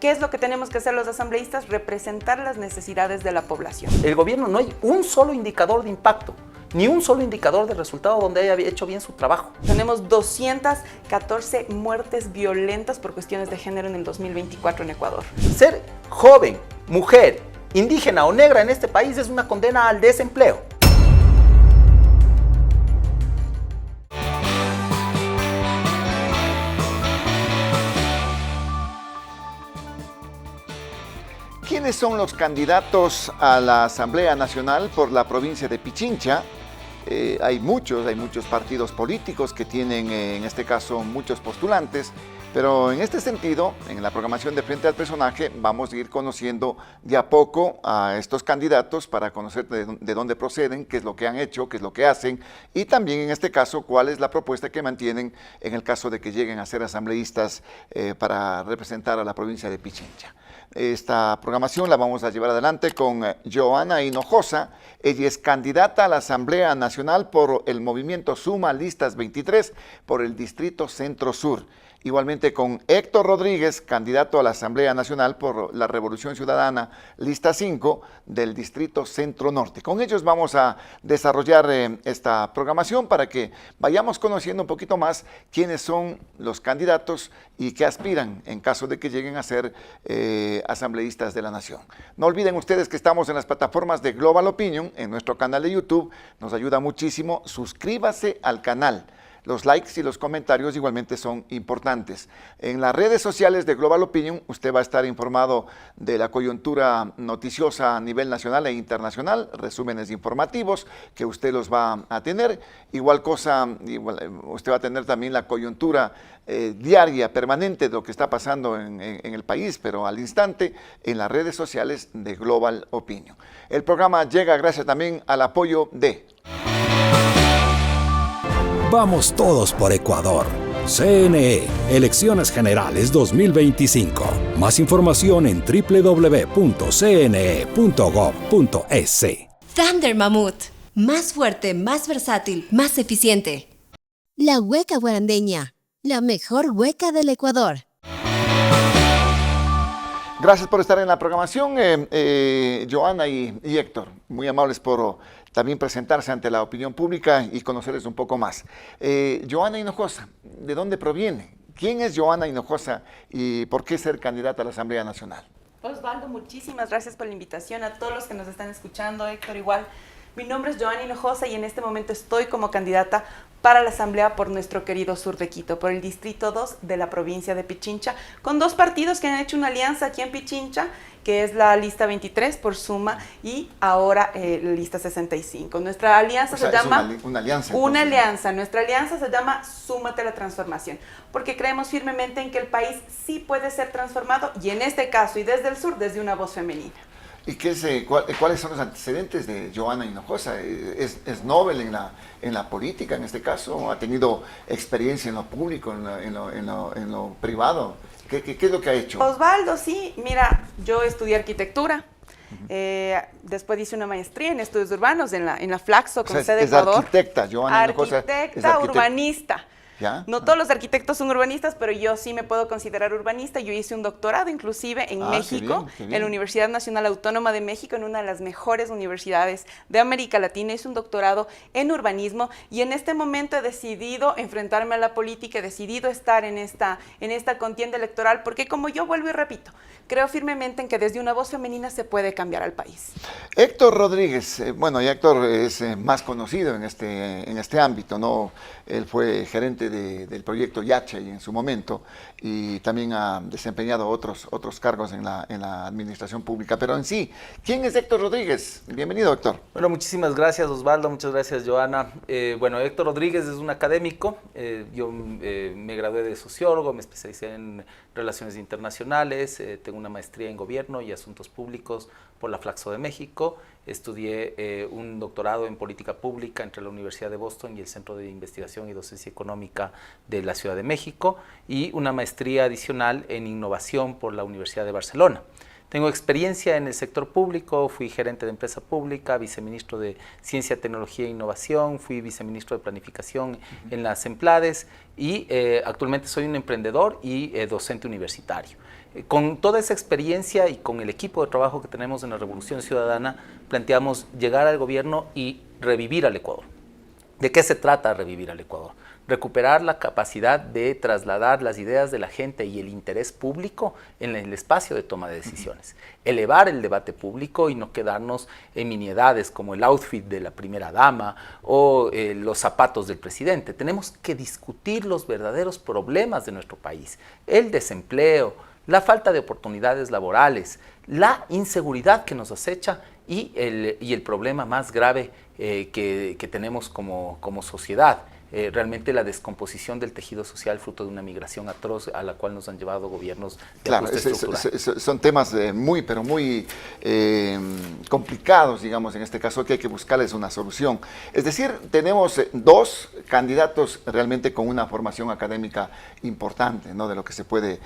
¿Qué es lo que tenemos que hacer los asambleístas? Representar las necesidades de la población. El gobierno no hay un solo indicador de impacto, ni un solo indicador de resultado donde haya hecho bien su trabajo. Tenemos 214 muertes violentas por cuestiones de género en el 2024 en Ecuador. Ser joven, mujer, indígena o negra en este país es una condena al desempleo. ¿Quiénes son los candidatos a la Asamblea Nacional por la provincia de Pichincha? Hay muchos partidos políticos que tienen, en este caso, muchos postulantes, pero en este sentido, en la programación de Frente al Personaje, vamos a ir conociendo de a poco a estos candidatos para conocer de dónde proceden, qué es lo que han hecho, qué es lo que hacen, y también en este caso, cuál es la propuesta que mantienen en el caso de que lleguen a ser asambleístas para representar a la provincia de Pichincha. Esta programación la vamos a llevar adelante con Joana Hinojosa. Ella es candidata a la Asamblea Nacional por el movimiento Suma Listas 23 por el Distrito Centro Sur. Igualmente con Héctor Rodríguez, candidato a la Asamblea Nacional por la Revolución Ciudadana, lista 5 del Distrito Centro Norte. Con ellos vamos a desarrollar esta programación para que vayamos conociendo un poquito más quiénes son los candidatos y qué aspiran en caso de que lleguen a ser asambleístas de la Nación. No olviden ustedes que estamos en las plataformas de Global Opinion, en nuestro canal de YouTube. Nos ayuda muchísimo. Suscríbase al canal. Los likes y los comentarios igualmente son importantes. En las redes sociales de Global Opinion usted va a estar informado de la coyuntura noticiosa a nivel nacional e internacional, resúmenes informativos que usted los va a tener. Igual cosa, usted va a tener también la coyuntura diaria, permanente de lo que está pasando en el país, pero al instante en las redes sociales de Global Opinion. El programa llega gracias también al apoyo de... Vamos todos por Ecuador. CNE, Elecciones Generales 2025. Más información en www.cne.gov.es. Thunder Mammoth. Más fuerte, más versátil, más eficiente. La hueca guarandeña. La mejor hueca del Ecuador. Gracias por estar en la programación, Joana y Héctor. Muy amables por también presentarse ante la opinión pública y conocerles un poco más. Joana Hinojosa, ¿de dónde proviene? ¿Quién es Joana Hinojosa y por qué ser candidata a la Asamblea Nacional? Osvaldo, muchísimas gracias por la invitación. A todos los que nos están escuchando, Héctor, igual. Mi nombre es Joana Hinojosa y en este momento estoy como candidata para la Asamblea por nuestro querido sur de Quito, por el Distrito 2 de la provincia de Pichincha, con dos partidos que han hecho una alianza aquí en Pichincha, que es la lista 23 por Suma y ahora la lista 65. Nuestra alianza se llama... Una alianza. Una alianza. Nuestra alianza se llama Súmate a la Transformación, porque creemos firmemente en que el país sí puede ser transformado y en este caso y desde el sur, desde una voz femenina. ¿Y cuáles son los antecedentes de Joana Hinojosa? ¿Es Nobel en la política en este caso? ¿Ha tenido experiencia en lo público, en lo privado? ¿Qué es lo que ha hecho? Osvaldo, sí, mira, yo estudié arquitectura, después hice una maestría en estudios urbanos en la Flaxo, con sede de Ecuador. Arquitecta, Joana Hinojosa. Arquitecta, urbanista. ¿Ya? No todos los arquitectos son urbanistas, pero yo sí me puedo considerar urbanista. Yo hice un doctorado inclusive en México, qué bien. en la Universidad Nacional Autónoma de México, en una de las mejores universidades de América Latina. Hice un doctorado en urbanismo y en este momento he decidido enfrentarme a la política, he decidido estar en esta contienda electoral, porque como yo vuelvo y repito, creo firmemente en que desde una voz femenina se puede cambiar al país. Héctor Rodríguez, y Héctor es más conocido en este ámbito, ¿no? Él fue gerente del proyecto Yache en su momento y también ha desempeñado otros cargos en la administración pública. Pero en sí, ¿quién es Héctor Rodríguez? Bienvenido, Héctor. Bueno, muchísimas gracias, Osvaldo, muchas gracias, Joana. Héctor Rodríguez es un académico. Yo me gradué de sociólogo, me especialicé en relaciones internacionales, tengo una maestría en gobierno y asuntos públicos por la Flaxo de México. Estudié un doctorado en política pública entre la Universidad de Boston y el Centro de Investigación y Docencia Económica de la Ciudad de México y una maestría adicional en innovación por la Universidad de Barcelona. Tengo experiencia en el sector público, fui gerente de empresa pública, viceministro de Ciencia, Tecnología e Innovación, fui viceministro de Planificación en las Emplades y actualmente soy un emprendedor y docente universitario. Con toda esa experiencia y con el equipo de trabajo que tenemos en la Revolución Ciudadana, planteamos llegar al gobierno y revivir al Ecuador. ¿De qué se trata revivir al Ecuador? Recuperar la capacidad de trasladar las ideas de la gente y el interés público en el espacio de toma de decisiones. Elevar el debate público y no quedarnos en miniedades como el outfit de la primera dama o los zapatos del presidente. Tenemos que discutir los verdaderos problemas de nuestro país. El desempleo, la falta de oportunidades laborales, la inseguridad que nos acecha y el problema más grave que tenemos como sociedad. Realmente la descomposición del tejido social fruto de una migración atroz a la cual nos han llevado gobiernos de ajuste estructural. Son temas muy, pero muy complicados, digamos, en este caso, que hay que buscarles una solución. Es decir, tenemos dos candidatos realmente con una formación académica importante, ¿no? de lo que se puede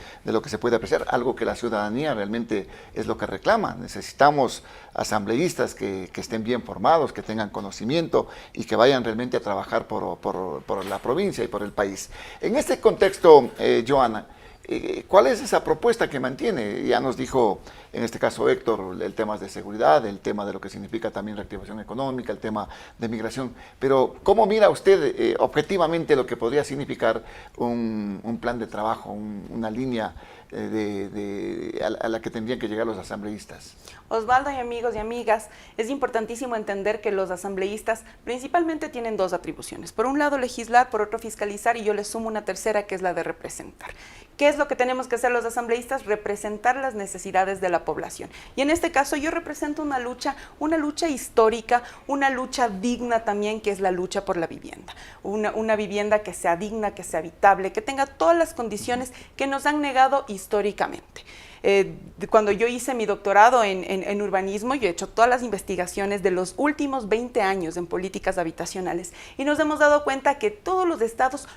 apreciar, algo que la ciudadanía realmente es lo que reclama. Necesitamos asambleístas que estén bien formados, que tengan conocimiento y que vayan realmente a trabajar por la provincia y por el país. En este contexto, Joana, ¿cuál es esa propuesta que mantiene? Ya nos dijo, en este caso Héctor, el tema de seguridad, el tema de lo que significa también reactivación económica, el tema de migración, pero ¿cómo mira usted objetivamente lo que podría significar un plan de trabajo, una línea a la que tendrían que llegar los asambleístas? Osvaldo y amigos y amigas, es importantísimo entender que los asambleístas principalmente tienen dos atribuciones. Por un lado legislar, por otro fiscalizar, y yo les sumo una tercera que es la de representar. ¿Qué es lo que tenemos que hacer los asambleístas? Representar las necesidades de la población. Y en este caso yo represento una lucha histórica, una lucha digna también, que es la lucha por la vivienda. Una vivienda que sea digna, que sea habitable, que tenga todas las condiciones que nos han negado históricamente. Cuando yo hice mi doctorado en urbanismo, yo he hecho todas las investigaciones de los últimos 20 años en políticas habitacionales y nos hemos dado cuenta que todos los estados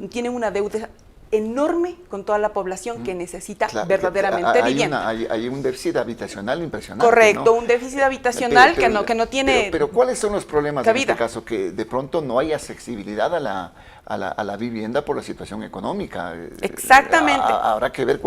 tienen una deuda enorme con toda la población que necesita verdaderamente vivienda. Hay un déficit habitacional impresionante. Correcto, ¿no? Un déficit habitacional que no tiene Pero ¿cuáles son los problemas cabida en este caso? Que de pronto no hay accesibilidad a la vivienda por la situación económica. Exactamente. Habrá que ver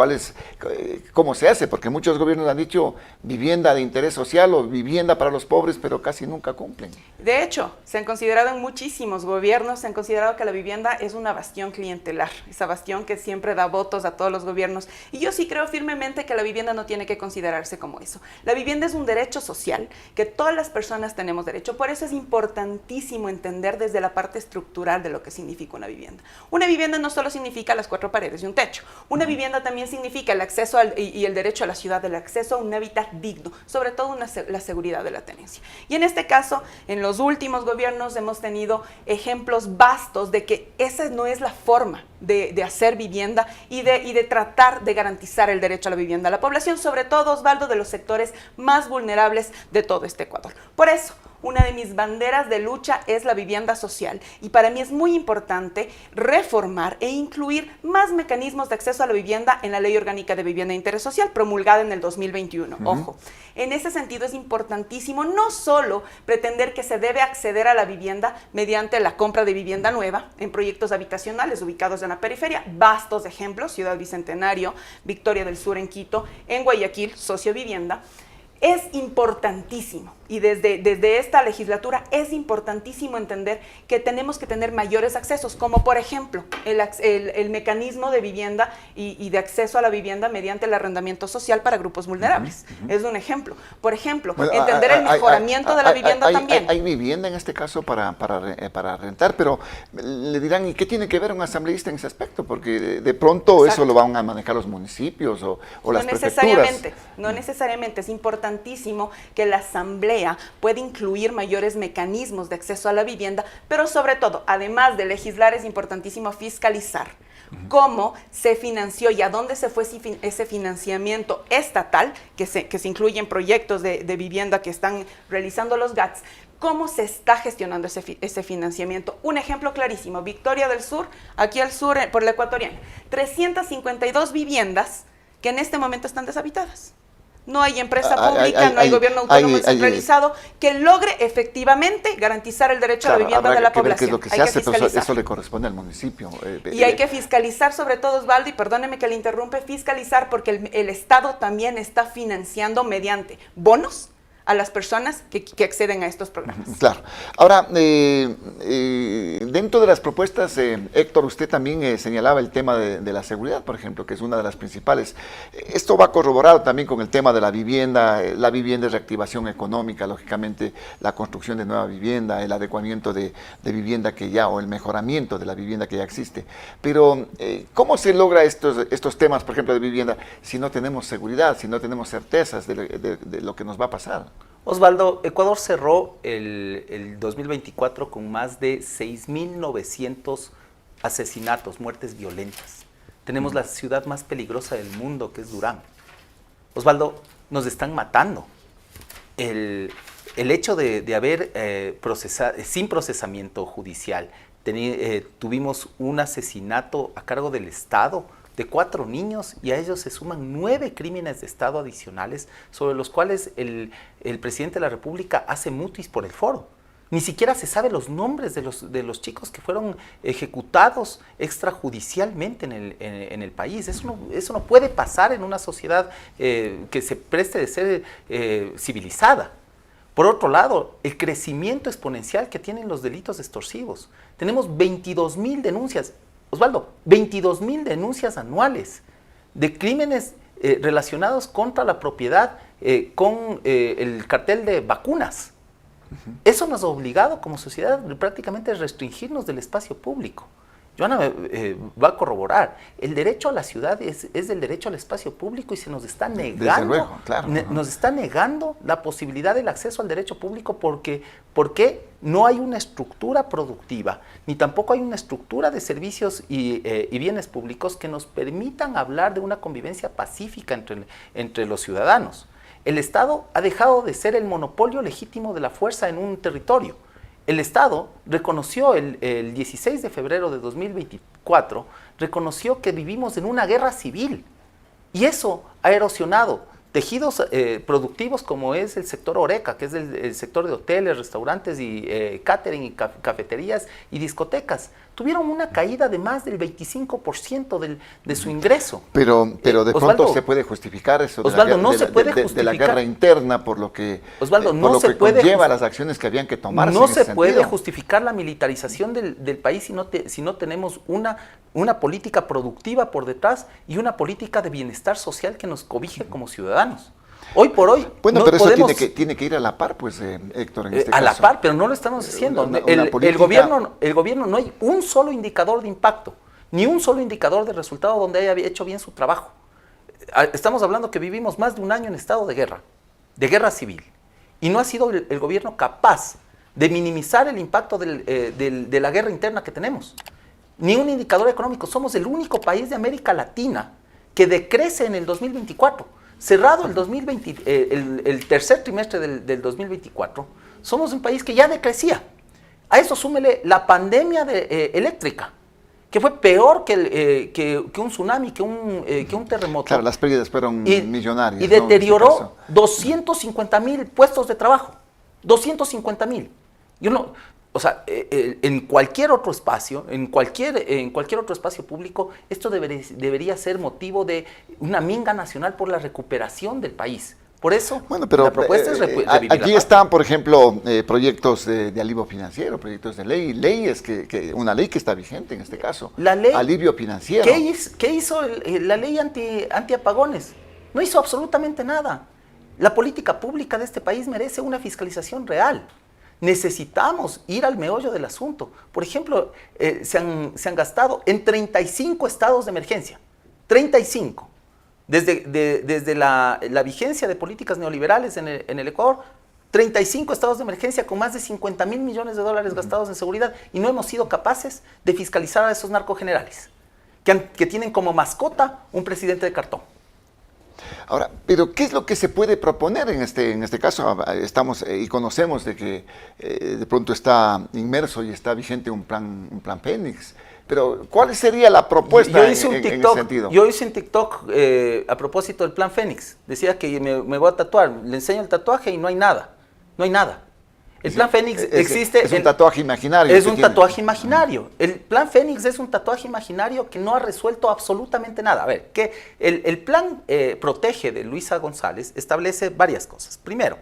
cómo se hace, porque muchos gobiernos han dicho vivienda de interés social o vivienda para los pobres, pero casi nunca cumplen. De hecho, se han considerado en muchísimos gobiernos, se han considerado que la vivienda es una bastión clientelar, esa bastión que siempre da votos a todos los gobiernos. Y yo sí creo firmemente que la vivienda no tiene que considerarse como eso. La vivienda es un derecho social que todas las personas tenemos derecho. Por eso es importantísimo entender desde la parte estructural de lo que significa una vivienda. Una vivienda no solo significa las cuatro paredes y un techo. Una vivienda también significa el acceso y el derecho a la ciudad, el acceso a un hábitat digno, sobre todo la seguridad de la tenencia. Y en este caso, en los últimos gobiernos hemos tenido ejemplos vastos de que esa no es la forma de hacer vivienda y de tratar de garantizar el derecho a la vivienda a la población, sobre todo, Osvaldo, de los sectores más vulnerables de todo este Ecuador. Por eso, una de mis banderas de lucha es la vivienda social y para mí es muy importante reformar e incluir más mecanismos de acceso a la vivienda en la Ley Orgánica de Vivienda de Interés Social promulgada en el 2021. Ojo, en ese sentido es importantísimo no solo pretender que se debe acceder a la vivienda mediante la compra de vivienda nueva en proyectos habitacionales ubicados en la periferia, vastos ejemplos, Ciudad Bicentenario, Victoria del Sur en Quito, en Guayaquil, Sociovivienda. Es importantísimo y desde esta legislatura es importantísimo entender que tenemos que tener mayores accesos, como por ejemplo el mecanismo de vivienda y de acceso a la vivienda mediante el arrendamiento social para grupos vulnerables. Es un ejemplo. Por ejemplo, entender el mejoramiento de la vivienda también. Hay vivienda en este caso para rentar, pero le dirán, ¿y qué tiene que ver un asambleísta en ese aspecto? Porque de pronto eso lo van a manejar los municipios o las prefecturas. No necesariamente, es importantísimo que la asamblea pueda incluir mayores mecanismos de acceso a la vivienda, pero sobre todo, además de legislar, es importantísimo fiscalizar cómo se financió y a dónde se fue ese financiamiento estatal, que se incluye en proyectos de vivienda que están realizando los GATS, cómo se está gestionando ese financiamiento. Un ejemplo clarísimo, Victoria del Sur, aquí al sur, por la Ecuatoriana, 352 viviendas que en este momento están deshabitadas. No hay empresa pública, no hay gobierno autónomo centralizado que logre efectivamente garantizar el derecho a la vivienda de la población. Qué es lo que se hace, pero eso le corresponde al municipio. Y hay que fiscalizar, sobre todo, Osvaldo, y perdóneme que le interrumpe, fiscalizar porque el Estado también está financiando mediante bonos a las personas que acceden a estos programas. Claro. Ahora, dentro de las propuestas, Héctor, usted también señalaba el tema de la seguridad, por ejemplo, que es una de las principales. Esto va corroborado también con el tema de la vivienda es reactivación económica, lógicamente, la construcción de nueva vivienda, el adecuamiento de vivienda que ya, o el mejoramiento de la vivienda que ya existe. Pero, ¿cómo se logra estos temas, por ejemplo, de vivienda, si no tenemos seguridad, si no tenemos certezas de lo que nos va a pasar? Osvaldo, Ecuador cerró el 2024 con más de 6.900 asesinatos, muertes violentas. Tenemos la ciudad más peligrosa del mundo, que es Durán. Osvaldo, nos están matando. El hecho de haber sin procesamiento judicial, tuvimos un asesinato a cargo del Estado de 4 niños, y a ellos se suman 9 crímenes de Estado adicionales sobre los cuales el presidente de la República hace mutis por el foro. Ni siquiera se sabe los nombres de los chicos que fueron ejecutados extrajudicialmente en el país. Eso no puede pasar en una sociedad que se preste de ser civilizada. Por otro lado, el crecimiento exponencial que tienen los delitos extorsivos. Tenemos 22.000 denuncias. Osvaldo, 22.000 denuncias anuales de crímenes relacionados contra la propiedad con el cartel de vacunas. Eso nos ha obligado como sociedad prácticamente a restringirnos del espacio público. Joana va a corroborar, el derecho a la ciudad es el derecho al espacio público, y se nos está negando, desde luego, claro, nos está negando la posibilidad del acceso al derecho público porque no hay una estructura productiva, ni tampoco hay una estructura de servicios y bienes públicos que nos permitan hablar de una convivencia pacífica entre los ciudadanos. El Estado ha dejado de ser el monopolio legítimo de la fuerza en un territorio. El Estado reconoció el 16 de febrero de 2024, reconoció que vivimos en una guerra civil, y eso ha erosionado tejidos productivos como es el sector Horeca, que es el sector de hoteles, restaurantes y catering y cafeterías y discotecas. Tuvieron una caída de más del 25% de su ingreso. Pero de Osvaldo, pronto se puede justificar eso de la guerra interna por lo que, Osvaldo, por lo que conlleva las acciones que habían que tomarse. No se puede justificar la militarización del país si no tenemos una política productiva por detrás y una política de bienestar social que nos cobije como ciudadanos. Hoy por hoy. Bueno, no pero eso podemos, tiene que ir a la par, pues, Héctor, en este caso. A la par, pero no lo estamos haciendo. El gobierno no hay un solo indicador de impacto, ni un solo indicador de resultado donde haya hecho bien su trabajo. Estamos hablando que vivimos más de un año en estado de guerra civil, y no ha sido el gobierno capaz de minimizar el impacto de la guerra interna que tenemos. Ni un indicador económico. Somos el único país de América Latina que decrece en el 2024. Cerrado el tercer trimestre del 2024, somos un país que ya decrecía. A eso súmele la pandemia eléctrica, que fue peor que un tsunami, que un terremoto. Claro, las pérdidas fueron millonarias. Y deterioró 250,000 puestos de trabajo. 250,000. O sea, en cualquier otro espacio, en cualquier otro espacio público, esto debería ser motivo de una minga nacional por la recuperación del país. Por eso, pero, la propuesta es revivir la aquí paz. están, por ejemplo, proyectos de alivio financiero, proyectos de leyes, una ley que está vigente en este caso. La ley, alivio financiero. ¿Qué hizo la ley antiapagones? No hizo absolutamente nada. La política pública de este país merece una fiscalización real. Necesitamos ir al meollo del asunto. Por ejemplo, se han gastado en 35 estados de emergencia. 35. Desde la vigencia de políticas neoliberales en el Ecuador, 35 estados de emergencia con más de 50,000 millones de dólares gastados en seguridad, y no hemos sido capaces de fiscalizar a esos narcogenerales, que tienen como mascota un presidente de cartón. Ahora, pero ¿qué es lo que se puede proponer en este caso? Estamos y conocemos de que de pronto está inmerso y está vigente un plan Fénix, Pero, ¿cuál sería la propuesta yo hice un en TikTok, ese sentido? Yo hice un TikTok a propósito del Plan Fénix. Decía que me voy a tatuar. Le enseño el tatuaje y no hay nada. No hay nada. El Plan Fénix existe. Es un tatuaje imaginario. Es un tatuaje imaginario. El Plan Fénix es un tatuaje imaginario que no ha resuelto absolutamente nada. A ver, que el Plan Protege de Luisa González establece varias cosas. Primero,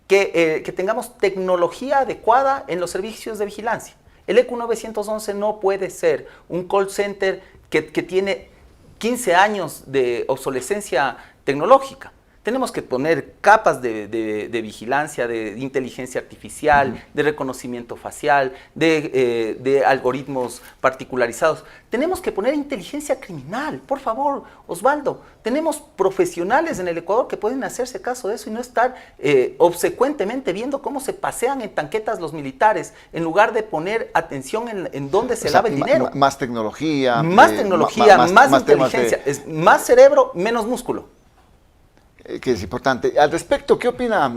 que tengamos tecnología adecuada en los servicios de vigilancia. El ECU 911 no puede ser un call center que tiene 15 años de obsolescencia tecnológica. Tenemos que poner capas de vigilancia, de inteligencia artificial, de reconocimiento facial, de algoritmos particularizados. Tenemos que poner inteligencia criminal, por favor, Osvaldo. Tenemos profesionales en el Ecuador que pueden hacerse caso de eso y no estar obsecuentemente viendo cómo se pasean en tanquetas los militares, en lugar de poner atención en dónde se lava el dinero. Más tecnología. Más tecnología, más inteligencia. Es más cerebro, menos músculo. Que es importante. Al respecto, ¿qué opina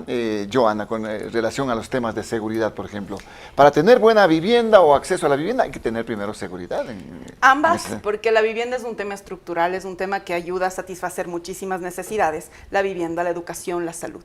Joana con relación a los temas de seguridad, por ejemplo? Para tener buena vivienda o acceso a la vivienda hay que tener primero seguridad. Ambas, porque la vivienda es un tema estructural, es un tema que ayuda a satisfacer muchísimas necesidades, la vivienda, la educación, la salud.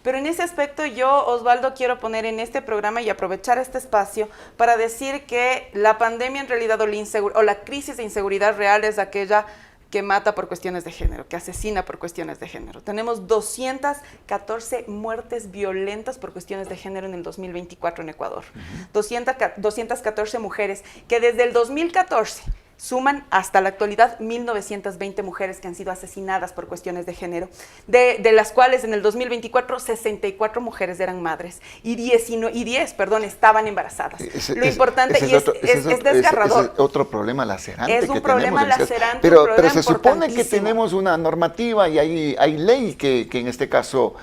Pero en ese aspecto yo, Osvaldo, quiero poner en este programa y aprovechar este espacio para decir que la pandemia en realidad o la crisis de inseguridad real es aquella que mata por cuestiones de género, que asesina por cuestiones de género. Tenemos 214 muertes violentas por cuestiones de género en el 2024 en Ecuador. 214 mujeres que desde el 2014 suman hasta la actualidad 1.920 mujeres que han sido asesinadas por cuestiones de género, de las cuales en el 2024 64 mujeres eran madres y 10 estaban embarazadas. Lo importante es desgarrador. Es otro problema lacerante. Es un problema lacerante. Pero se supone que tenemos una normativa y hay ley que en este caso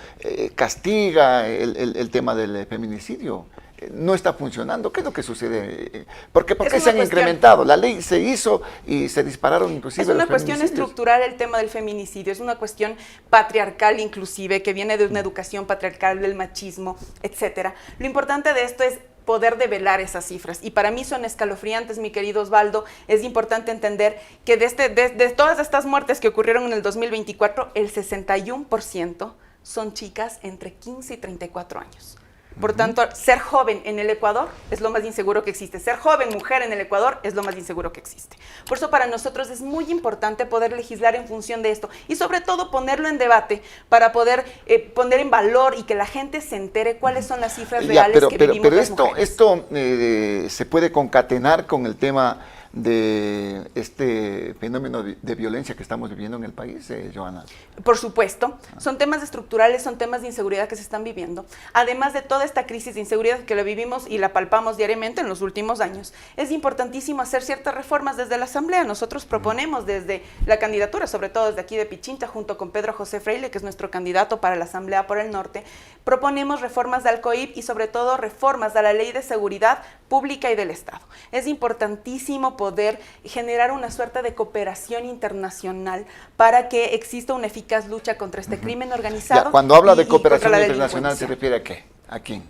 castiga el tema del feminicidio. No está funcionando. ¿Qué es lo que sucede? ¿Por qué se han incrementado? La ley se hizo y se dispararon inclusive los feminicidios. Es una cuestión estructural el tema del feminicidio, es una cuestión patriarcal inclusive, que viene de una educación patriarcal, del machismo, etcétera. Lo importante de esto es poder develar esas cifras, y para mí son escalofriantes, mi querido Osvaldo. Es importante entender que de todas estas muertes que ocurrieron en el 2024, el 61% son chicas entre 15 y 34 años. Por tanto, ser joven en el Ecuador es lo más inseguro que existe. Ser joven mujer en el Ecuador es lo más inseguro que existe. Por eso para nosotros es muy importante poder legislar en función de esto y sobre todo ponerlo en debate para poder poner en valor y que la gente se entere cuáles son las cifras reales que vivimos las mujeres. Esto se puede concatenar con el tema de este fenómeno de violencia que estamos viviendo en el país, Joana. Por supuesto, son temas estructurales, son temas de inseguridad que se están viviendo. Además de toda esta crisis de inseguridad que la vivimos y la palpamos diariamente en los últimos años, es importantísimo hacer ciertas reformas desde la Asamblea. Nosotros proponemos desde la candidatura, sobre todo desde aquí de Pichincha, junto con Pedro José Freile, que es nuestro candidato para la Asamblea por el Norte, proponemos reformas al COIP y sobre todo reformas a la Ley de Seguridad Pública y del Estado. Es importantísimo poder generar una suerte de cooperación internacional para que exista una eficaz lucha contra este crimen organizado. Cuando habla de cooperación internacional, ¿se refiere a qué? ¿A quién?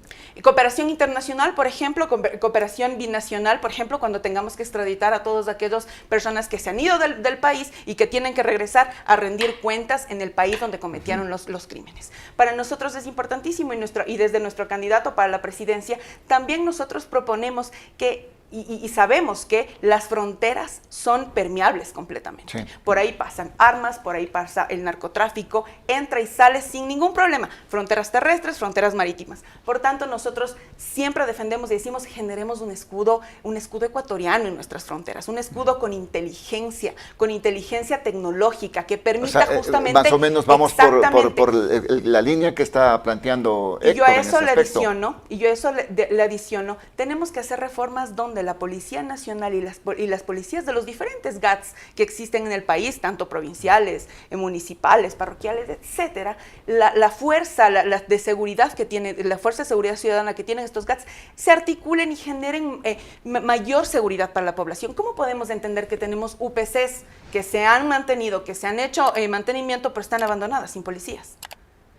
Cooperación internacional, por ejemplo, cooperación binacional, por ejemplo, cuando tengamos que extraditar a todas aquellas personas que se han ido del país y que tienen que regresar a rendir cuentas en el país donde cometieron los crímenes. Para nosotros es importantísimo y desde nuestro candidato para la presidencia también nosotros proponemos que y sabemos que las fronteras son permeables completamente. Sí. Por ahí pasan armas, por ahí pasa el narcotráfico, entra y sale sin ningún problema. Fronteras terrestres, fronteras marítimas. Por tanto, nosotros siempre defendemos y decimos, generemos un escudo ecuatoriano en nuestras fronteras, un escudo con inteligencia tecnológica que permita justamente... Más o menos vamos por la línea que está planteando Héctor. Y yo a eso le adiciono, tenemos que hacer reformas donde la Policía Nacional y las policías de los diferentes GATS que existen en el país, tanto provinciales, municipales, parroquiales, etcétera, la fuerza de seguridad que tiene, la fuerza de seguridad ciudadana que tienen estos GATS, se articulen y generen mayor seguridad para la población. ¿Cómo podemos entender que tenemos UPCs que se han mantenido, que se han hecho mantenimiento, pero están abandonadas, sin policías?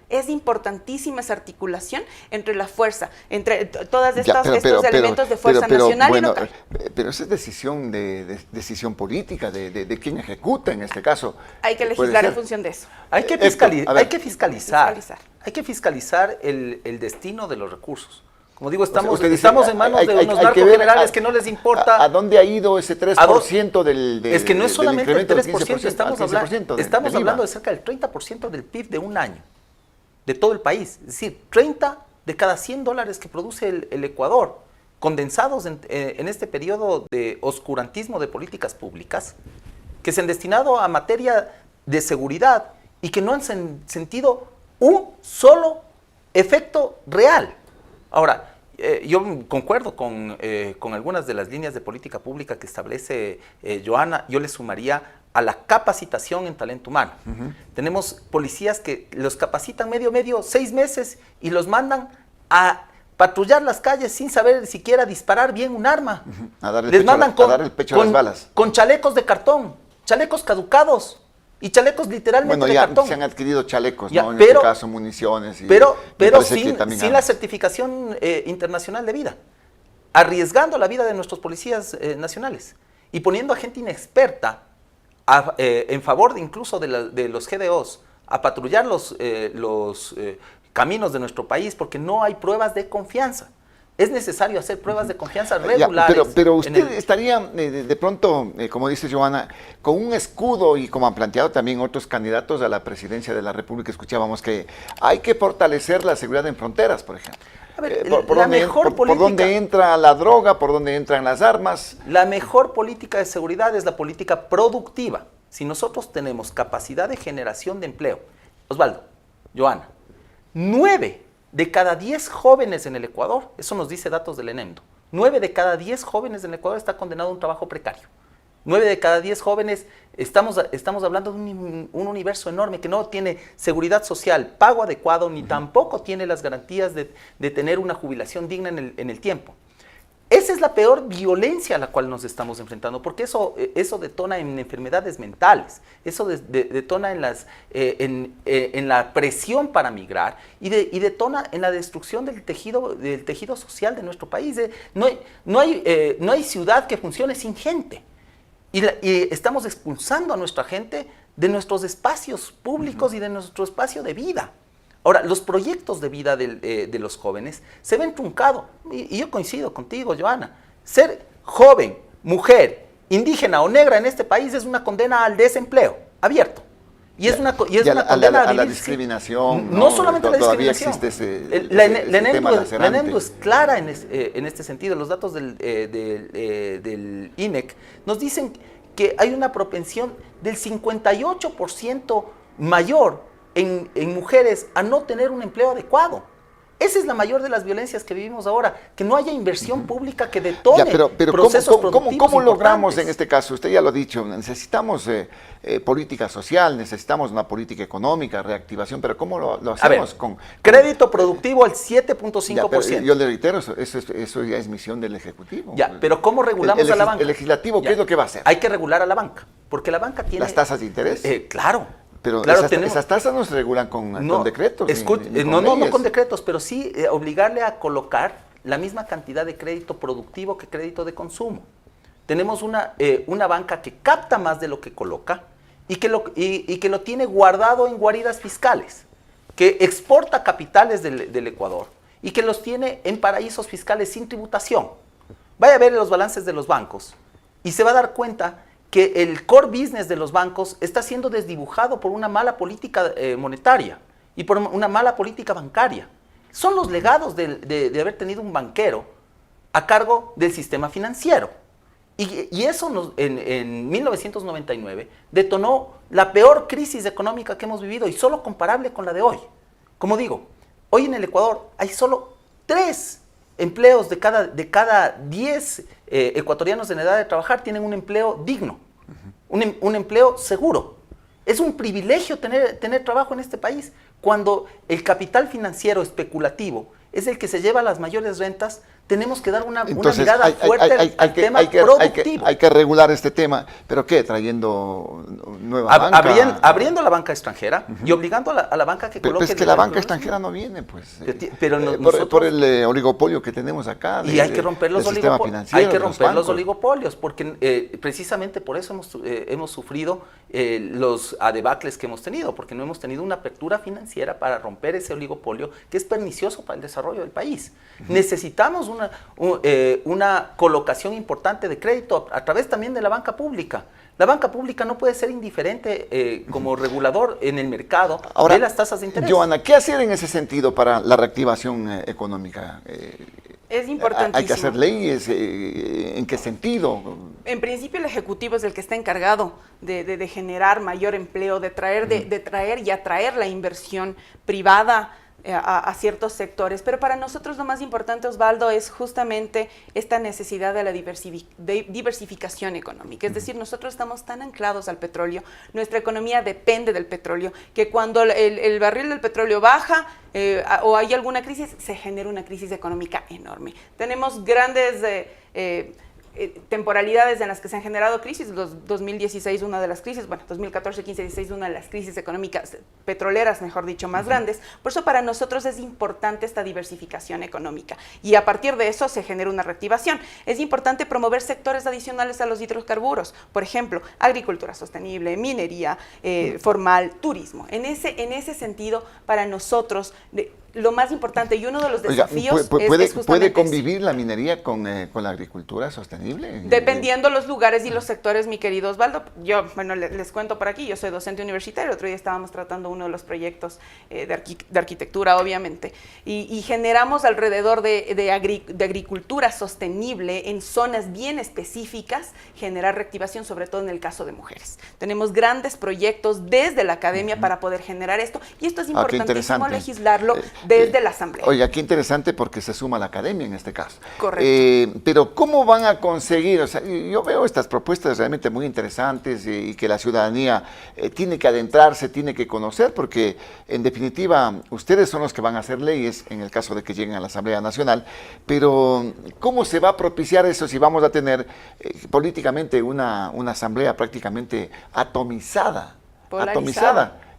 Es importantísima esa articulación entre la fuerza, entre todos estos elementos de fuerza nacional y local. Pero esa es decisión política de quien ejecuta en este caso. Hay que legislar en función de eso. Hay que fiscalizar el destino de los recursos. Como digo, estamos en manos de unos narcogenerales que no les importa. ¿A dónde ha ido ese 3% del Es que no es solamente el 3%, estamos hablando de IVA? cerca del 30% del PIB de un año, de todo el país. Es decir, 30 de cada $100 que produce el Ecuador, condensados en este periodo de oscurantismo de políticas públicas, que se han destinado a materia de seguridad y que no han sentido un solo efecto real. Ahora, yo concuerdo con algunas de las líneas de política pública que establece Johanna. Yo le sumaría a la capacitación en talento humano. Tenemos policías que los capacitan medio, 6 meses y los mandan a patrullar las calles sin saber siquiera disparar bien un arma. A dar el Les pecho mandan a las balas. con chalecos de cartón, chalecos caducados. Y chalecos literalmente bueno, de ya cartón. se han adquirido chalecos, ya, ¿no? En pero, este caso municiones. Pero sin la certificación internacional de vida, arriesgando la vida de nuestros policías nacionales y poniendo a gente inexperta en favor incluso de los GDOs a patrullar los caminos de nuestro país porque no hay pruebas de confianza. Es necesario hacer pruebas de confianza regulares. Pero usted estaría de pronto, como dice Johanna, con un escudo y como han planteado también otros candidatos a la presidencia de la República, escuchábamos que hay que fortalecer la seguridad en fronteras, por ejemplo. A ver, por dónde entra la droga, por dónde entran las armas. La mejor política de seguridad es la política productiva. Si nosotros tenemos capacidad de generación de empleo, Osvaldo, Johanna, 9 de cada 10 jóvenes en el Ecuador, eso nos dice datos del ENEMDO, 9 de cada 10 jóvenes en el Ecuador está condenado a un trabajo precario. 9 de cada 10 jóvenes, estamos hablando de un universo enorme que no tiene seguridad social, pago adecuado, ni tampoco tiene las garantías de tener una jubilación digna en el tiempo. Esa es la peor violencia a la cual nos estamos enfrentando, porque eso detona en enfermedades mentales, eso detona en la presión para migrar y detona en la destrucción del tejido social de nuestro país. No hay ciudad que funcione sin gente y estamos expulsando a nuestra gente de nuestros espacios públicos y de nuestro espacio de vida. Ahora, los proyectos de vida de los jóvenes se ven truncados, y yo coincido contigo, Johanna. Ser joven, mujer, indígena o negra en este país es una condena al desempleo abierto. Y es una condena a la discriminación. No solamente la discriminación. Todavía existe La lacerante. ENEMDO es clara en este sentido. Los datos del INEC nos dicen que hay una propensión del 58% mayor en mujeres a no tener un empleo adecuado. Esa es la mayor de las violencias que vivimos ahora, que no haya inversión pública que detone procesos productivos ¿cómo logramos importantes? en este caso? Usted ya lo ha dicho, necesitamos política social, necesitamos una política económica, reactivación, pero ¿cómo lo hacemos? Crédito productivo al 7.5%. Yo le reitero, eso ya es misión del Ejecutivo. Ya, pero ¿cómo regulamos a la banca? El Legislativo, ¿qué es lo que va a hacer? Hay que regular a la banca, porque la banca tiene... ¿Las tasas de interés? Claro. Pero esas tasas no se regulan con decretos. No con decretos, pero sí obligarle a colocar la misma cantidad de crédito productivo que crédito de consumo. Tenemos una banca que capta más de lo que coloca y que lo tiene guardado en guaridas fiscales, que exporta capitales del Ecuador y que los tiene en paraísos fiscales sin tributación. Vaya a ver los balances de los bancos y se va a dar cuenta que el core business de los bancos está siendo desdibujado por una mala política monetaria y por una mala política bancaria. Son los legados de haber tenido un banquero a cargo del sistema financiero. Y eso en 1999 detonó la peor crisis económica que hemos vivido y solo comparable con la de hoy. Como digo, hoy en el Ecuador hay solo 3 empleos de cada 10 ecuatorianos en edad de trabajar tienen un empleo digno, un empleo seguro. Es un privilegio tener trabajo en este país cuando el capital financiero especulativo es el que se lleva las mayores rentas tenemos que dar una Entonces, mirada fuerte al tema productivo. Hay que regular este tema, ¿pero qué? Trayendo nueva banca. Abriendo la banca extranjera y obligando a la banca que coloque... Pero es que la banca extranjera no viene, pues. Pero por el oligopolio que tenemos acá. Y hay que romper los oligopolios. Hay que romper los oligopolios, porque precisamente por eso hemos sufrido los adebacles que hemos tenido, porque no hemos tenido una apertura financiera para romper ese oligopolio que es pernicioso para el desarrollo del país. Necesitamos una colocación importante de crédito a través también de la banca pública. La banca pública no puede ser indiferente como regulador en el mercado de las tasas de interés. Joana, ¿qué hacer en ese sentido para la reactivación económica? Es importantísimo. ¿Hay que hacer leyes? ¿En qué sentido? En principio el Ejecutivo es el que está encargado de generar mayor empleo, de traer y atraer la inversión privada a ciertos sectores, pero para nosotros lo más importante, Osvaldo, es justamente esta necesidad de la diversificación económica. Es decir, nosotros estamos tan anclados al petróleo, nuestra economía depende del petróleo, que cuando el barril del petróleo baja o hay alguna crisis, se genera una crisis económica enorme. Tenemos grandes temporalidades en las que se han generado crisis, 2016 una de las crisis, 2014, 15, 16 una de las crisis económicas petroleras, mejor dicho, más grandes. Por eso para nosotros es importante esta diversificación económica y a partir de eso se genera una reactivación. Es importante promover sectores adicionales a los hidrocarburos, por ejemplo, agricultura sostenible, minería formal, turismo. En ese sentido, para nosotros lo más importante y uno de los desafíos es justamente ¿puede convivir la minería con la agricultura sostenible? Dependiendo los lugares y los sectores, mi querido Osvaldo. Yo, les cuento por aquí, yo soy docente universitario, el otro día estábamos tratando uno de los proyectos de arquitectura, obviamente, y generamos alrededor de agricultura sostenible en zonas bien específicas, generar reactivación, sobre todo en el caso de mujeres. Tenemos grandes proyectos desde la academia para poder generar esto, y esto es importantísimo legislarlo desde la Asamblea. Oiga, qué interesante porque se suma la academia en este caso. Correcto. Pero ¿cómo van a conseguir? O sea, yo veo estas propuestas realmente muy interesantes y que la ciudadanía tiene que adentrarse, tiene que conocer, porque en definitiva ustedes son los que van a hacer leyes en el caso de que lleguen a la Asamblea Nacional, pero ¿cómo se va a propiciar eso si vamos a tener políticamente una asamblea prácticamente atomizada?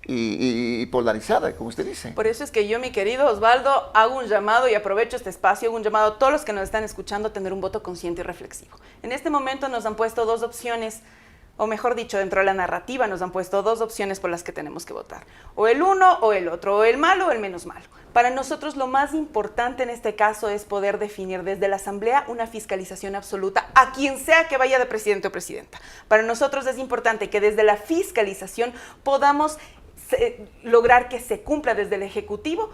Y polarizada, como usted dice. Por eso es que yo, mi querido Osvaldo, hago un llamado y aprovecho este espacio, hago un llamado a todos los que nos están escuchando a tener un voto consciente y reflexivo. En este momento nos han puesto dos opciones, o mejor dicho, dentro de la narrativa nos han puesto dos opciones por las que tenemos que votar. O el uno o el otro, o el malo o el menos malo. Para nosotros lo más importante en este caso es poder definir desde la Asamblea una fiscalización absoluta a quien sea que vaya de presidente o presidenta. Para nosotros es importante que desde la fiscalización podamos lograr que se cumpla desde el Ejecutivo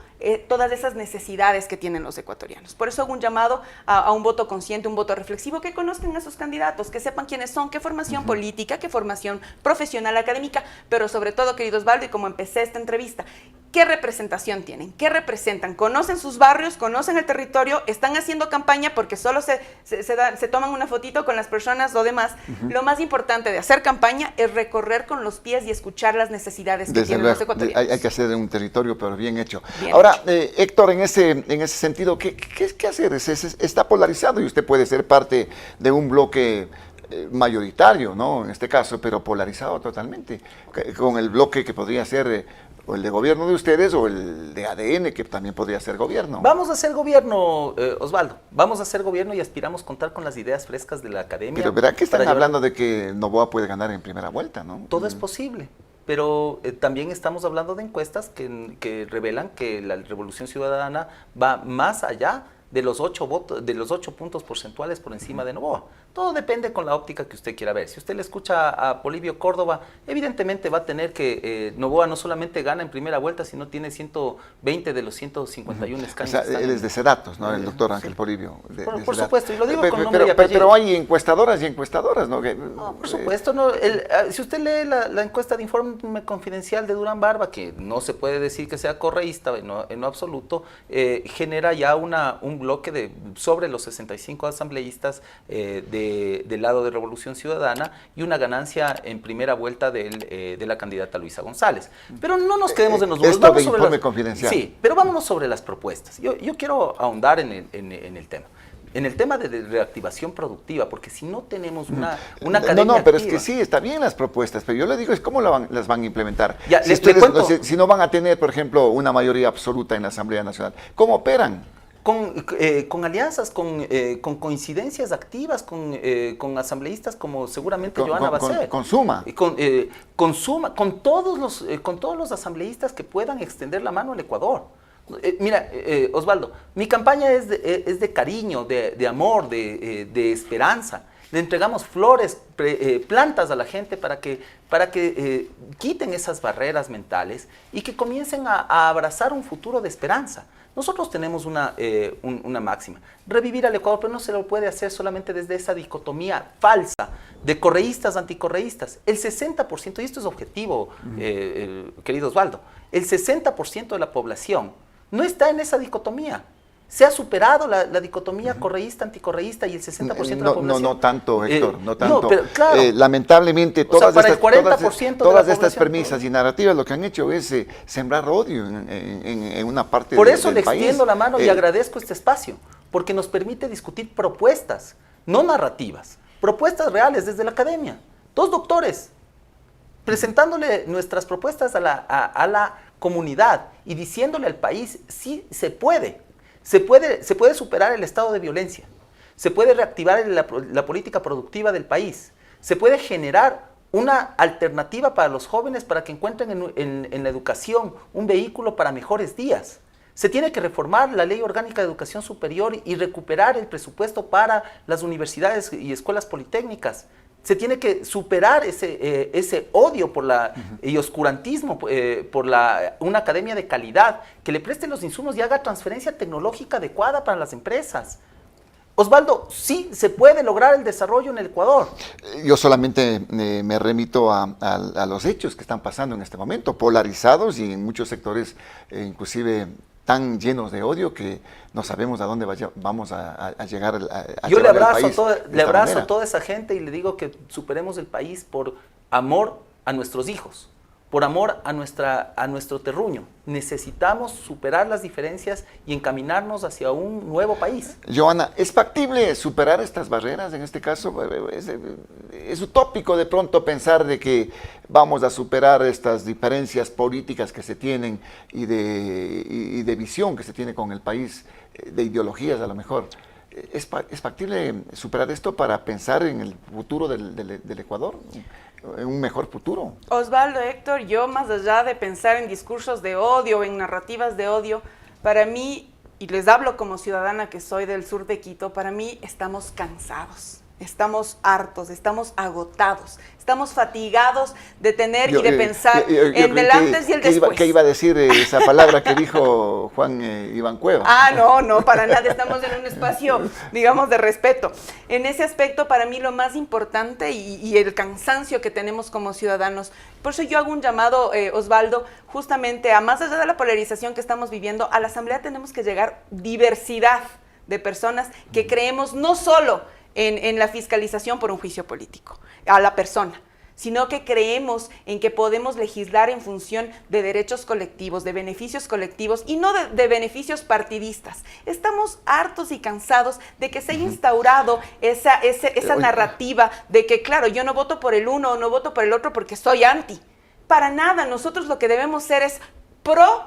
todas esas necesidades que tienen los ecuatorianos. Por eso hago un llamado a un voto consciente, un voto reflexivo, que conozcan a sus candidatos, que sepan quiénes son, qué formación política, qué formación profesional, académica, pero sobre todo, querido Osvaldo, y como empecé esta entrevista, ¿qué representación tienen? ¿Qué representan? ¿Conocen sus barrios? ¿Conocen el territorio? ¿Están haciendo campaña porque solo se toman una fotito con las personas o demás? Lo más importante de hacer campaña es recorrer con los pies y escuchar las necesidades que tienen los ecuatorianos. Hay que hacer un territorio, pero bien hecho. Bien Ahora, hecho. Héctor, en ese sentido, ¿qué hacer? Está polarizado y usted puede ser parte de un bloque mayoritario, ¿no? En este caso, pero polarizado totalmente, con el bloque que podría ser o el de gobierno de ustedes o el de ADN, que también podría ser gobierno. Vamos a hacer gobierno, Osvaldo. Vamos a hacer gobierno y aspiramos a contar con las ideas frescas de la academia. Pero verá que están hablando de que Noboa puede ganar en primera vuelta, ¿no? Todo es posible. Pero también estamos hablando de encuestas que revelan que la Revolución Ciudadana va más allá de los 8 puntos porcentuales por encima de Noboa. Todo depende con la óptica que usted quiera ver. Si usted le escucha a Polibio Córdoba, evidentemente va a tener que Noboa no solamente gana en primera vuelta, sino tiene 120 de los 151 escaños. O sea, él es de Sedatos, ¿no? El doctor Ángel Polibio. Por supuesto, y lo digo con nombre y apellido. Pero hay encuestadoras y encuestadoras, ¿no? No, por supuesto, no. Si usted lee la encuesta de Informe Confidencial de Durán Barba, que no se puede decir que sea correísta en lo absoluto, genera ya un bloque de sobre los 65 asambleístas del lado de Revolución Ciudadana y una ganancia en primera vuelta de la candidata Luisa González. Pero no nos quedemos en los números. Esto de Informe Confidencial. Sí, pero vámonos sobre las propuestas. Yo quiero ahondar en el tema. en el tema de reactivación productiva, porque si no tenemos una academia No, pero activa, es que sí, está bien las propuestas, pero yo le digo, es cómo las van a implementar. Ya, Si, le ustedes, cuento. si no van a tener, por ejemplo, una mayoría absoluta en la Asamblea Nacional, ¿cómo operan? con alianzas, con coincidencias activas, con asambleístas como seguramente Joana va a ser. Con Suma. Con Suma, con todos los asambleístas que puedan extender la mano al Ecuador. Mira, Osvaldo, mi campaña es de cariño, de amor, de esperanza. Le entregamos flores, plantas a la gente para que quiten esas barreras mentales y que comiencen a abrazar un futuro de esperanza. Nosotros tenemos una máxima, revivir al Ecuador, pero no se lo puede hacer solamente desde esa dicotomía falsa de correístas, anticorreístas. El 60%, y esto es objetivo, querido Osvaldo, el 60% de la población no está en esa dicotomía. Se ha superado la dicotomía correísta, anticorreísta y el 60% de la población. No tanto, Héctor, no tanto. No, pero claro. Lamentablemente, Todas todas estas premisas y narrativas lo que han hecho es sembrar odio en una parte del país. Por eso le extiendo la mano y agradezco este espacio, porque nos permite discutir propuestas, no narrativas, propuestas reales desde la academia. 2 doctores, presentándole nuestras propuestas a la comunidad y diciéndole al país, sí se puede. Se puede superar el estado de violencia, se puede reactivar la política productiva del país, se puede generar una alternativa para los jóvenes para que encuentren en la educación un vehículo para mejores días. Se tiene que reformar la Ley Orgánica de Educación Superior y recuperar el presupuesto para las universidades y escuelas politécnicas. Se tiene que superar ese odio y oscurantismo por una academia de calidad que le preste los insumos y haga transferencia tecnológica adecuada para las empresas. Osvaldo, sí se puede lograr el desarrollo en el Ecuador. Yo solamente me remito a los hechos que están pasando en este momento, polarizados y en muchos sectores inclusive tan llenos de odio que no sabemos a dónde vamos a llegar. Yo le abrazo a toda esa gente y le digo que superemos el país por amor a nuestros hijos, por amor a nuestro terruño. Necesitamos superar las diferencias y encaminarnos hacia un nuevo país. Joana, ¿es factible superar estas barreras en este caso? Es utópico de pronto pensar de que vamos a superar estas diferencias políticas que se tienen y de visión que se tiene con el país, de ideologías a lo mejor. ¿Es factible superar esto para pensar en el futuro del Ecuador? En un mejor futuro. Osvaldo, Héctor, yo más allá de pensar en discursos de odio, en narrativas de odio, para mí, y les hablo como ciudadana que soy del sur de Quito, para mí estamos cansados, estamos hartos, estamos agotados, estamos fatigados de tener y de pensar en el antes y el después. ¿Qué iba a decir esa palabra que dijo Juan Iván Cueva? No, para nada, estamos en un espacio, digamos, de respeto. En ese aspecto, para mí lo más importante y el cansancio que tenemos como ciudadanos, por eso yo hago un llamado, Osvaldo, justamente a más allá de la polarización que estamos viviendo, a la Asamblea tenemos que llegar diversidad de personas que creemos no solo en la fiscalización por un juicio político a la persona, sino que creemos en que podemos legislar en función de derechos colectivos, de beneficios colectivos y no de beneficios partidistas. Estamos hartos y cansados de que se haya instaurado esa narrativa de que, claro, yo no voto por el uno o no voto por el otro porque soy anti. Para nada, nosotros lo que debemos ser es pro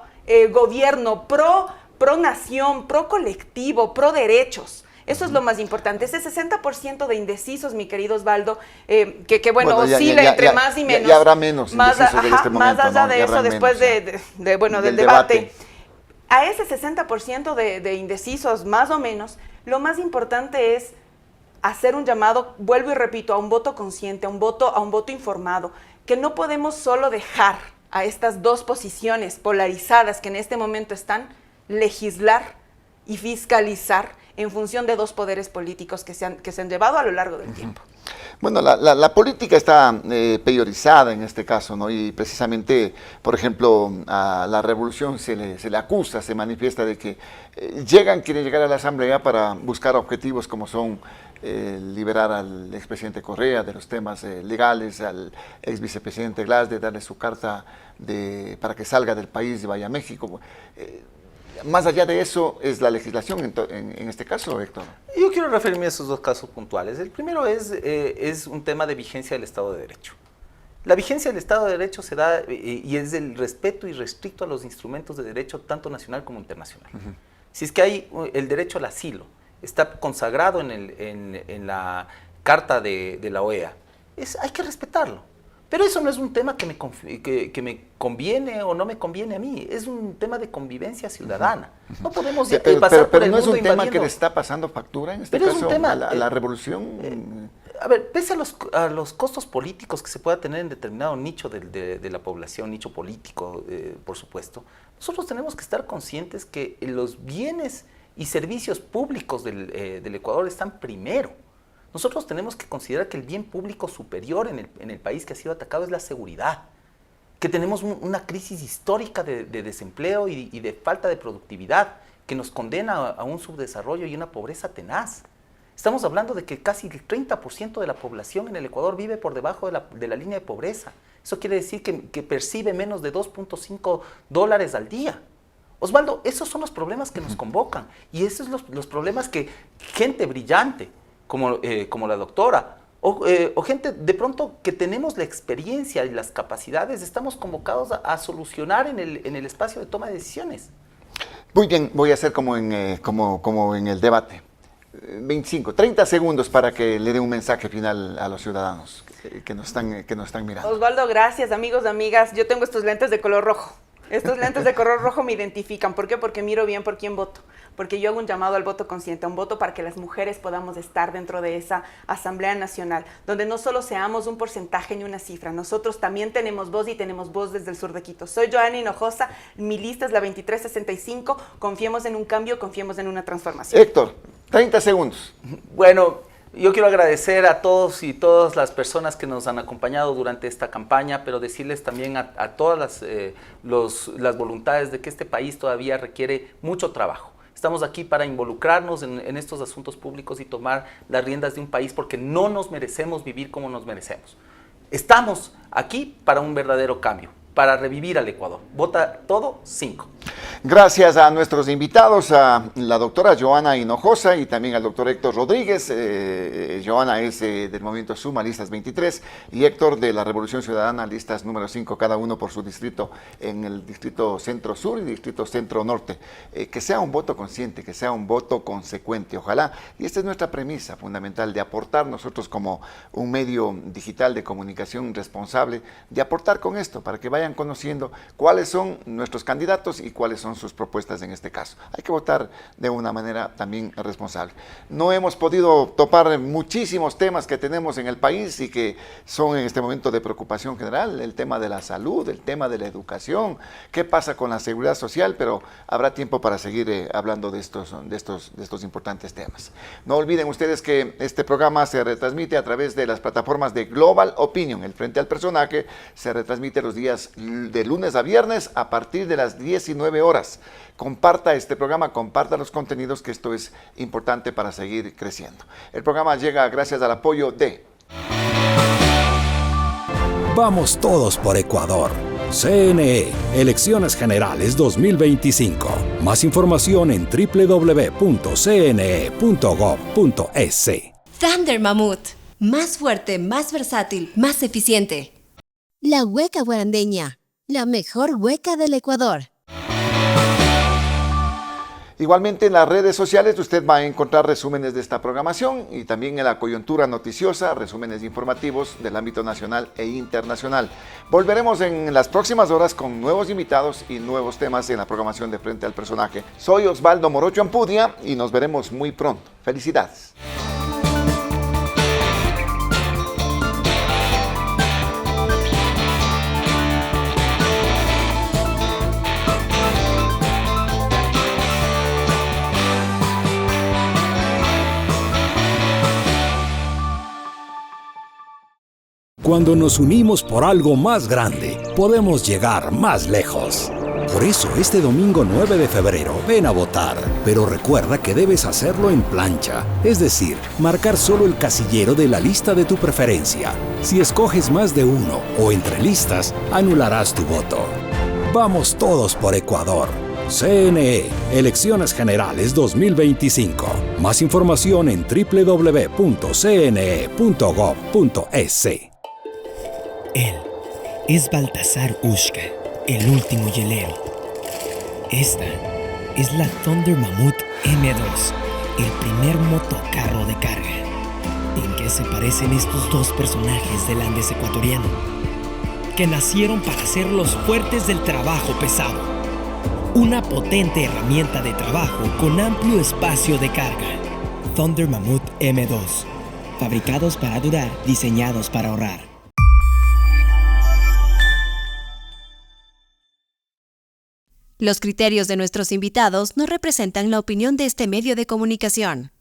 gobierno, pro nación, pro colectivo, pro derechos. Eso es lo más importante. Ese 60% de indecisos, mi querido Osvaldo, que oscila entre más y menos. Ya habrá menos indecisos en este momento. Más allá de eso, después del debate. A ese 60% de indecisos, más o menos, lo más importante es hacer un llamado, vuelvo y repito, a un voto consciente, a un voto informado, que no podemos solo dejar a estas dos posiciones polarizadas que en este momento están, legislar y fiscalizar en función de dos poderes políticos que se han llevado a lo largo del tiempo. Bueno, la política está peyorizada en este caso, ¿no? Y precisamente, por ejemplo, a la revolución se le acusa, se manifiesta de que quieren llegar a la Asamblea para buscar objetivos como son liberar al expresidente Correa de los temas legales, al ex vicepresidente Glass de darle su carta para que salga del país y vaya a México. más allá de eso, es la legislación en este caso, Héctor. Yo quiero referirme a esos dos casos puntuales. El primero es un tema de vigencia del Estado de Derecho. La vigencia del Estado de Derecho se da y es el respeto irrestricto a los instrumentos de derecho tanto nacional como internacional. Si es que hay el derecho al asilo, está consagrado en la Carta de la OEA, hay que respetarlo. Pero eso no es un tema que me conviene o no me conviene a mí, es un tema de convivencia ciudadana. No podemos pasar por el no es mundo un tema invadiendo. que le está pasando factura en este Pero caso es un tema, a la revolución. A ver, pese a los costos políticos que se pueda tener en determinado nicho de la población, nicho político, por supuesto, nosotros tenemos que estar conscientes que los bienes y servicios públicos del Ecuador están primero. Nosotros tenemos que considerar que el bien público superior en el país que ha sido atacado es la seguridad, que tenemos una crisis histórica de desempleo y de falta de productividad que nos condena a un subdesarrollo y una pobreza tenaz. Estamos hablando de que casi el 30% de la población en el Ecuador vive por debajo de la línea de pobreza. Eso quiere decir que percibe menos de $2.5 al día. Osvaldo, esos son los problemas que nos convocan y esos son los problemas que gente brillante, como la doctora, o gente de pronto que tenemos la experiencia y las capacidades, estamos convocados a solucionar en el espacio de toma de decisiones. Muy bien, voy a hacer como en el debate. 30 segundos para que le dé un mensaje final a los ciudadanos que nos están mirando. Osvaldo, gracias, amigos, amigas. Yo tengo estos lentes de color rojo. Estos lentes de color rojo me identifican. ¿Por qué? Porque miro bien por quién voto. Porque yo hago un llamado al voto consciente, un voto para que las mujeres podamos estar dentro de esa Asamblea Nacional, donde no solo seamos un porcentaje ni una cifra, nosotros también tenemos voz y tenemos voz desde el sur de Quito. Soy Joana Hinojosa, mi lista es la 2365, confiemos en un cambio, confiemos en una transformación. Héctor, 30 segundos. Bueno, yo quiero agradecer a todos y todas las personas que nos han acompañado durante esta campaña, pero decirles también a todas las voluntades de que este país todavía requiere mucho trabajo. Estamos aquí para involucrarnos en estos asuntos públicos y tomar las riendas de un país porque no nos merecemos vivir como nos merecemos. Estamos aquí para un verdadero cambio, para revivir al Ecuador. Vota todo 5. Gracias a nuestros invitados, a la doctora Joana Hinojosa y también al doctor Héctor Rodríguez. Joana es del Movimiento Suma, listas 23, y Héctor de la Revolución Ciudadana, listas número 5, cada uno por su distrito, en el distrito Centro Sur y distrito Centro Norte. Que sea un voto consciente, que sea un voto consecuente, ojalá. Y esta es nuestra premisa fundamental, de aportar nosotros como un medio digital de comunicación responsable, de aportar con esto, para que vayan conociendo cuáles son nuestros candidatos y cuáles son sus propuestas en este caso. Hay que votar de una manera también responsable. No hemos podido topar muchísimos temas que tenemos en el país y que son en este momento de preocupación general, el tema de la salud, el tema de la educación, qué pasa con la seguridad social, pero habrá tiempo para seguir hablando de estos importantes temas. No olviden ustedes que este programa se retransmite a través de las plataformas de Global Opinion. El Frente al Personaje se retransmite los días de lunes a viernes a partir de las 19 horas. Comparta este programa, comparta los contenidos, que esto es importante para seguir creciendo. El programa llega gracias al apoyo de... Vamos todos por Ecuador. CNE, Elecciones Generales 2025. Más información en www.cne.gov.es. Thunder Mammoth. Más fuerte, más versátil, más eficiente. La hueca guarandeña, la mejor hueca del Ecuador. Igualmente en las redes sociales usted va a encontrar resúmenes de esta programación y también en la coyuntura noticiosa, resúmenes informativos del ámbito nacional e internacional. Volveremos en las próximas horas con nuevos invitados y nuevos temas en la programación de Frente al Personaje. Soy Osvaldo Morocho Ampudia y nos veremos muy pronto. Felicidades. Cuando nos unimos por algo más grande, podemos llegar más lejos. Por eso, este domingo 9 de febrero, ven a votar. Pero recuerda que debes hacerlo en plancha, es decir, marcar solo el casillero de la lista de tu preferencia. Si escoges más de uno o entre listas, anularás tu voto. Vamos todos por Ecuador. CNE, Elecciones Generales 2025. Más información en www.cne.gov.es. Él es Baltasar Ushka, el último hielero. Esta es la Thunder Mammoth M2, el primer motocarro de carga. ¿En qué se parecen estos dos personajes del Andes ecuatoriano? Que nacieron para ser los fuertes del trabajo pesado. Una potente herramienta de trabajo con amplio espacio de carga. Thunder Mammoth M2. Fabricados para durar, diseñados para ahorrar. Los criterios de nuestros invitados no representan la opinión de este medio de comunicación.